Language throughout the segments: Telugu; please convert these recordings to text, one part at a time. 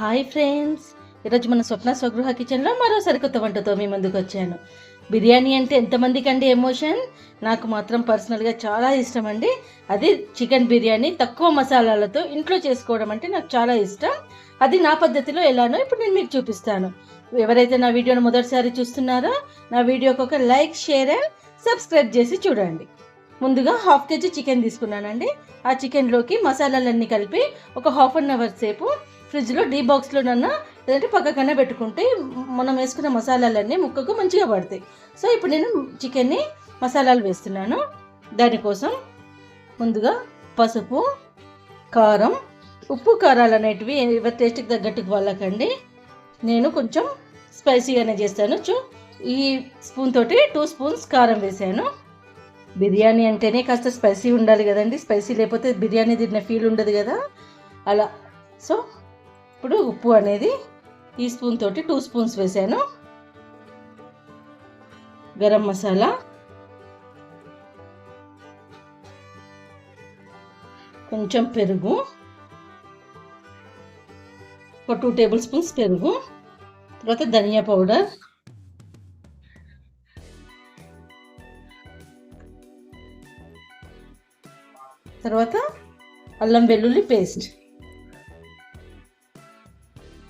హాయ్ ఫ్రెండ్స్, ఈరోజు మన స్వప్న స్వగృహ కిచెన్లో మరో సరికొత్త వంటతో మీ ముందుకు వచ్చాను. బిర్యానీ అంటే ఎంతమందికి అండి ఎమోషన్. నాకు మాత్రం పర్సనల్గా చాలా ఇష్టం అండి. అది చికెన్ బిర్యానీ తక్కువ మసాలాలతో ఇంట్లో చేసుకోవడం అంటే నాకు చాలా ఇష్టం. అది నా పద్ధతిలో ఎలానో ఇప్పుడు నేను మీకు చూపిస్తాను. ఎవరైతే నా వీడియోను మొదటిసారి చూస్తున్నారో నా వీడియోకి ఒక లైక్, షేర్ అండ్ సబ్స్క్రైబ్ చేసి చూడండి. ముందుగా 1/2 kg చికెన్ తీసుకున్నానండి. ఆ చికెన్లోకి మసాలాలన్నీ కలిపి ఒక 1/2 అవర్ సేపు ఫ్రిడ్జ్లో డీ బాక్స్లోనన్నా లేదంటే పక్కకన్నా పెట్టుకుంటే మనం వేసుకున్న మసాలాలన్నీ ముక్కకు మంచిగా పడతాయి. సో ఇప్పుడు నేను చికెన్ని మసాలాలు వేస్తున్నాను. దానికోసం ముందుగా పసుపు, కారం, ఉప్పు, కారాలు అనేటివి ఎవరి టేస్ట్కి తగ్గట్టుకు వాళ్ళకండి. నేను కొంచెం స్పైసీగానే చేస్తాను. ఈ స్పూన్ తోటి 2 స్పూన్స్ కారం వేసాను. బిర్యానీ అంటేనే కాస్త స్పైసీ ఉండాలి కదండి. స్పైసీ లేకపోతే బిర్యానీ తిన్న ఫీల్ ఉండదు కదా, అలా. సో ఇప్పుడు ఉప్పు అనేది ఈ స్పూన్ తోటి 2 స్పూన్స్ వేసాను. గరం మసాలా, కొంచెం పెరుగు, ఒక 2 టేబుల్ స్పూన్స్ పెరుగు, తర్వాత ధనియా పౌడర్, తర్వాత అల్లం వెల్లుల్లి పేస్ట్.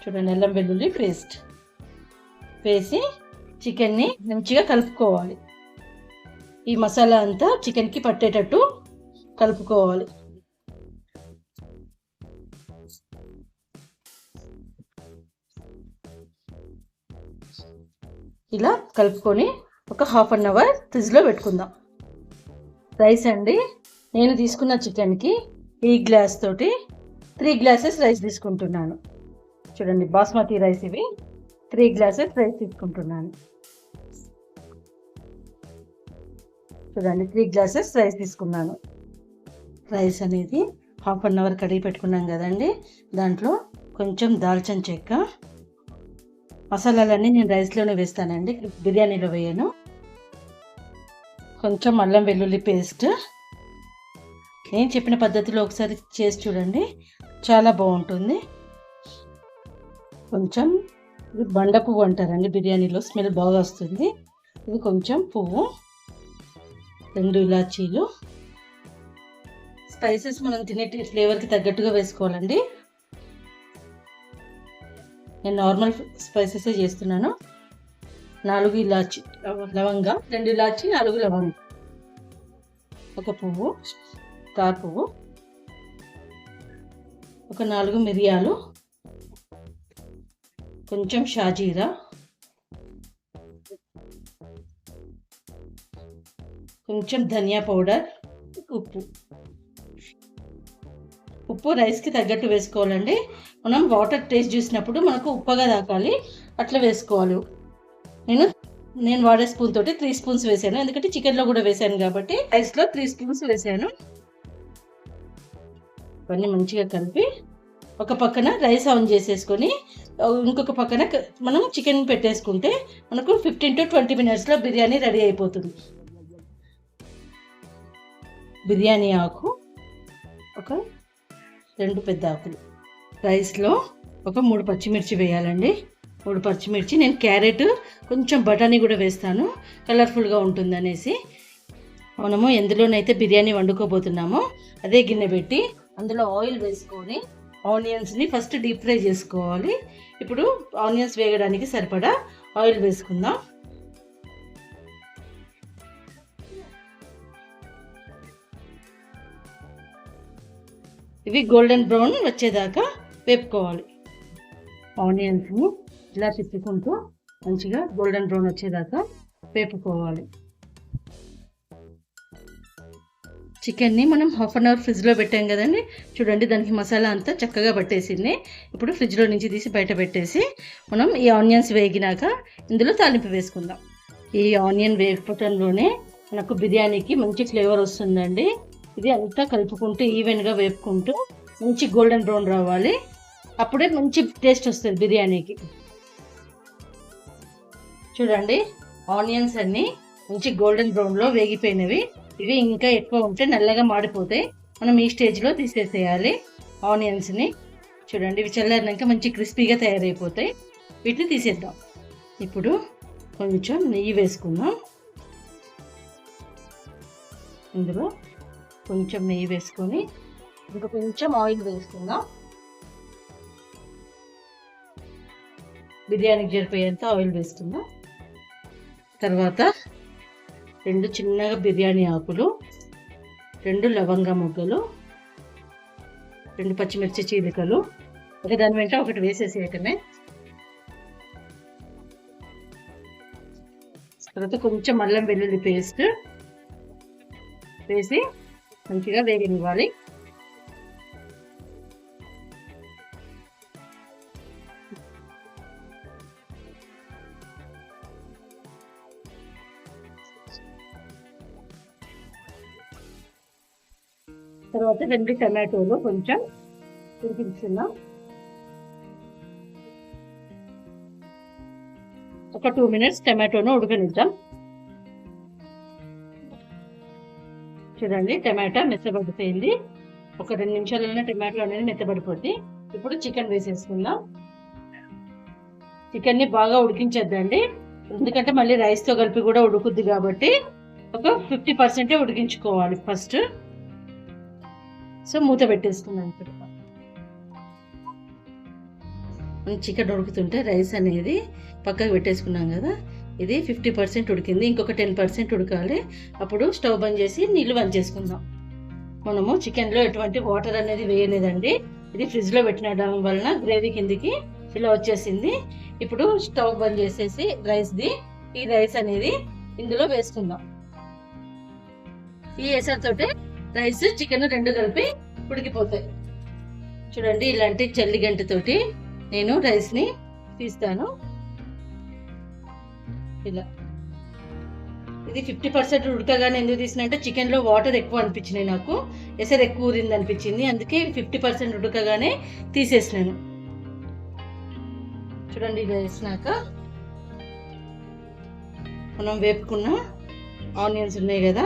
చూడండి, అల్లం వెల్లుల్లి పేస్ట్ వేసి చికెన్ని మంచిగా కలుపుకోవాలి. ఈ మసాలా అంతా చికెన్కి పట్టేటట్టు కలుపుకోవాలి. ఇలా కలుపుకొని ఒక 1/2 అవర్ ఫ్రిడ్జ్లో పెట్టుకుందాం. రైస్ అండి, నేను తీసుకున్న చికెన్కి ఈ గ్లాస్ తోటి 3 గ్లాసెస్ రైస్ తీసుకుంటున్నాను. చూడండి, బాస్మతి రైస్ ఇవి. 3 గ్లాసెస్ రైస్ తీసుకుంటున్నాను. చూడండి, 3 గ్లాసెస్ రైస్ తీసుకున్నాను. రైస్ అనేది 1/2 అవర్ కడిగి పెట్టుకున్నాం కదండి. దాంట్లో కొంచెం దాల్చిన చెక్క, మసాలాలన్నీ నేను రైస్లోనే వేస్తానండి, బిర్యానీలో వేయను. కొంచెం అల్లం వెల్లుల్లి పేస్ట్. నేను చెప్పిన పద్ధతిలో ఒకసారి చేసి చూడండి, చాలా బాగుంటుంది. కొంచెం ఇది బండ పువ్వు అంటారండి, బిర్యానీలో స్మెల్ బాగా వస్తుంది. ఇది కొంచెం పువ్వు, 2 ఇలాచీలు. స్పైసెస్ మనం తినే ఫ్లేవర్కి తగ్గట్టుగా వేసుకోవాలండి. నేను నార్మల్ స్పైసెసే చేస్తున్నాను. 4 ఇలాచి లవంగా, 2 ఇలాచి, 4 లవంగా, ఒక పువ్వు, స్టార్ పువ్వు, ఒక 4 మిరియాలు, కొంచెం షాజీరా, కొంచెం ధనియా పౌడర్, ఉప్పు రైస్కి తగ్గట్టు వేసుకోవాలండి. మనం వాటర్ టేస్ట్ చూసినప్పుడు మనకు ఉప్పగా తాకాలి, అట్లా వేసుకోవాలి. నేను వాడే స్పూన్ తోటి 3 స్పూన్స్ వేసాను, ఎందుకంటే చికెన్లో కూడా వేసాను కాబట్టి రైస్లో 3 స్పూన్స్ వేసాను. ఇవన్నీ మంచిగా కలిపి ఒక పక్కన రైస్ ఆన్ చేసేసుకొని ఇంకొక పక్కన మనం చికెన్ పెట్టేసుకుంటే మనకు 15 to 20 మినిట్స్లో బిర్యానీ రెడీ అయిపోతుంది. బిర్యానీ ఆకు ఒక 2 పెద్ద ఆకులు. రైస్లో ఒక 3 పచ్చిమిర్చి వేయాలండి. 3 పచ్చిమిర్చి. నేను క్యారెట్, కొంచెం బఠానీ కూడా వేస్తాను, కలర్ఫుల్గా ఉంటుంది అనేసి. మనము ఎందులోనైతే బిర్యానీ వండుకోబోతున్నామో అదే గిన్నె పెట్టి అందులో ఆయిల్ వేసుకొని ఆనియన్స్ని ఫస్ట్ డీప్ ఫ్రై చేసుకోవాలి. ఇప్పుడు ఆనియన్స్ వేగడానికి సరిపడా ఆయిల్ వేసుకుందాం. ఇవి గోల్డెన్ బ్రౌన్ వచ్చేదాకా వేపుకోవాలి. ఆనియన్స్ని ఇలా తిప్పుకుంటూ మంచిగా గోల్డెన్ బ్రౌన్ వచ్చేదాకా వేపుకోవాలి. చికెన్ని మనం 1/2 అవర్ ఫ్రిడ్జ్లో పెట్టాం కదండి. చూడండి, దానికి మసాలా అంతా చక్కగా పట్టేసింది. ఇప్పుడు ఫ్రిడ్జ్లో నుంచి తీసి బయట పెట్టేసి మనం ఈ ఆనియన్స్ వేగినాక ఇందులో తాలింపు వేసుకుందాం. ఈ ఆనియన్ వేపటంలోనే మనకు బిర్యానీకి మంచి ఫ్లేవర్ వస్తుందండి. ఇది అంతా కలుపుకుంటూ ఈవెన్గా వేపుకుంటూ మంచి గోల్డెన్ బ్రౌన్ రావాలి, అప్పుడే మంచి టేస్ట్ వస్తుంది బిర్యానీకి. చూడండి, ఆనియన్స్ అన్నీ మంచి గోల్డెన్ బ్రౌన్లో వేగిపోయినవి. ఇవి ఇంకా ఎక్కువ ఉంటే నల్లగా మాడిపోతాయి. మనం ఈ స్టేజ్లో తీసేసేయాలి ఆనియన్స్ని. చూడండి, ఇవి చల్లారినాక మంచి క్రిస్పీగా తయారైపోతాయి. వీటిని తీసేద్దాం. ఇప్పుడు కొంచెం నెయ్యి వేసుకుందాం. ఇందులో కొంచెం నెయ్యి వేసుకొని ఇంకా కొంచెం ఆయిల్ వేసుకుందాం. బిర్యానీకి సరిపోయేంత ఆయిల్ వేసుకుందాం. తర్వాత 2 చిన్నగా బిర్యానీ ఆకులు, 2 లవంగా మొగ్గలు, 2 పచ్చిమిర్చి చీలికలు, దాని వెంట ఒకటి వేసేసేయటమే. తర్వాత కొంచెం అల్లం వెల్లుల్లి పేస్ట్ వేసి మంచిగా వేగనివ్వాలి. తర్వాత 2 టమాటోలు కొంచెం ఉడికించుకుందాం. ఒక 2 మినిట్స్ టమాటోను ఉడకనిద్దాం. చూడండి, టమాటా మెత్తబడిపోయింది. ఒక 2 నిమిషాలలో టమాటో అనేది మెత్తబడిపోద్ది. ఇప్పుడు చికెన్ వేసేసుకుందాం. చికెన్ని బాగా ఉడికించద్దండి, ఎందుకంటే మళ్ళీ రైస్తో కలిపి కూడా ఉడుకుద్ది కాబట్టి ఒక 50% ఉడికించుకోవాలి ఫస్ట్. సో మూత పెట్టేసుకున్నాం. ఇప్పుడు చికెన్ ఉడుకుతుంటే రైస్ అనేది పక్కకు పెట్టేసుకున్నాం కదా, ఇది 50% ఉడికింది. ఇంకొక 10% ఉడకాలి. అప్పుడు స్టవ్ బంద్ చేసి నీళ్ళు బంద్ చేసుకుందాం. మనము చికెన్లో ఎటువంటి వాటర్ అనేది వేయలేదండి, ఇది ఫ్రిడ్జ్లో పెట్టడం వలన గ్రేవీ కిందికి ఇలా వచ్చేసింది. ఇప్పుడు స్టవ్ బంద్ చేసేసి ఈ రైస్ అనేది ఇందులో వేసుకుందాం. ఈ ఎసరుతోటే రైస్ చికెన్ 2 కలిపి ఉడికిపోతాయి. చూడండి, ఇలాంటి జల్లి గంటతోటి నేను రైస్ని తీస్తాను. ఇలా ఇది 50% ఉడకగానే ఎందుకు తీసినంటే చికెన్లో వాటర్ ఎక్కువ అనిపించినాయి, నాకు ఎసరు ఎక్కువ ఊరింది అనిపించింది, అందుకే 50% ఉడకగానే తీసేసినాను. చూడండి, ఇలా వేసినాక మనం వేపుకున్న ఆనియన్స్ ఉన్నాయి కదా,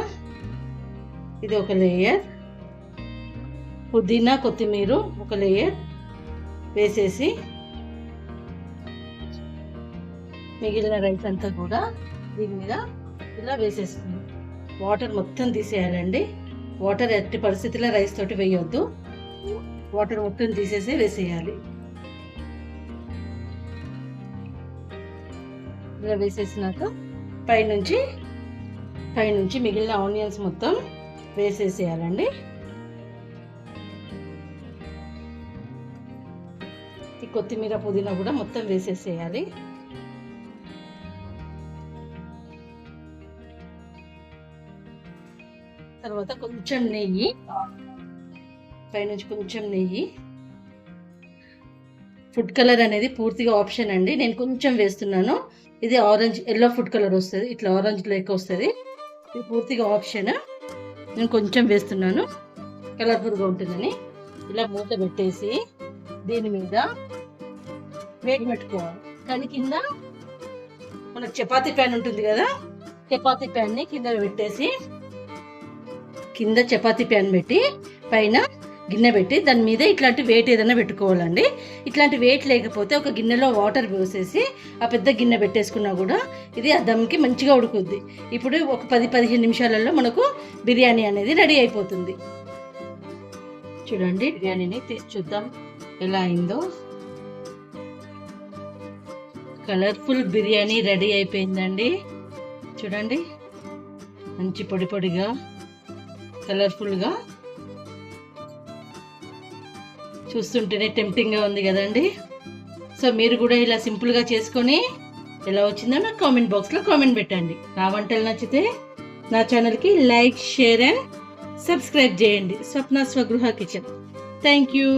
ఇది ఒక లేయర్, పుదీనా కొత్తిమీర ఒక లేయర్ వేసేసి మిగిలిన రైస్ అంతా కూడా దీని మీద ఇలా వేసేస్తుంది. వాటర్ మొత్తం తీసేయాలండి. వాటర్ ఎట్టి పరిస్థితిలో రైస్ తోటి వేయొద్దు, వాటర్ మొత్తం తీసేసి వేసేయాలి. ఇలా వేసేసినాక పైనుంచి మిగిలిన ఆనియన్స్ మొత్తం వేసేసేయాలండి. ఈ కొత్తిమీర పుదీనా కూడా మొత్తం వేసేసేయాలి. తర్వాత కొంచెం నెయ్యి, పైనుంచి కొంచెం నెయ్యి. ఫుడ్ కలర్ అనేది పూర్తిగా ఆప్షన్ అండి, నేను కొంచెం వేస్తున్నాను. ఇది ఆరెంజ్ ఎల్లో ఫుడ్ కలర్ వస్తుంది, ఇట్లా ఆరెంజ్ లెక్క వస్తుంది. ఇది పూర్తిగా ఆప్షన్, నేను కొంచెం వేస్తున్నాను కలర్ఫుల్గా ఉంటుందని. ఇలా మూత పెట్టేసి దీని మీద వేడి పెట్టుకోవాలి. కానీ కింద మనకు చపాతీ ప్యాన్ ఉంటుంది కదా, చపాతీ ప్యాన్ని కింద పెట్టేసి కింద చపాతీ ప్యాన్ పెట్టి పైన గిన్నె పెట్టి దాని మీద ఇట్లాంటి వెయిట్ ఏదైనా పెట్టుకోవాలండి. ఇట్లాంటి వెయిట్ లేకపోతే ఒక గిన్నెలో వాటర్ పోసేసి ఆ పెద్ద గిన్నె పెట్టేసుకున్నా కూడా ఇది ఆ దమ్కి మంచిగా ఉడుకుద్ది. ఇప్పుడు ఒక 10-15 నిమిషాలలో మనకు బిర్యానీ అనేది రెడీ అయిపోతుంది. చూడండి, బిర్యానీని తీసి చూద్దాం ఎలా అయిందో. కలర్ఫుల్ బిర్యానీ రెడీ అయిపోయిందండి. చూడండి, మంచి పొడి పొడిగా కలర్ఫుల్గా, చూస్తుంటేనే టెంప్టింగ్గా ఉంది కదండి. సో మీరు కూడా ఇలా సింపుల్గా చేసుకొని ఎలా వచ్చిందో నాకు కామెంట్ బాక్స్లో కామెంట్ పెట్టండి. నా వంటలు నచ్చితే నా ఛానల్కి లైక్, షేర్ అండ్ సబ్స్క్రైబ్ చేయండి. స్వప్న స్వగృహ కిచెన్. Thank you.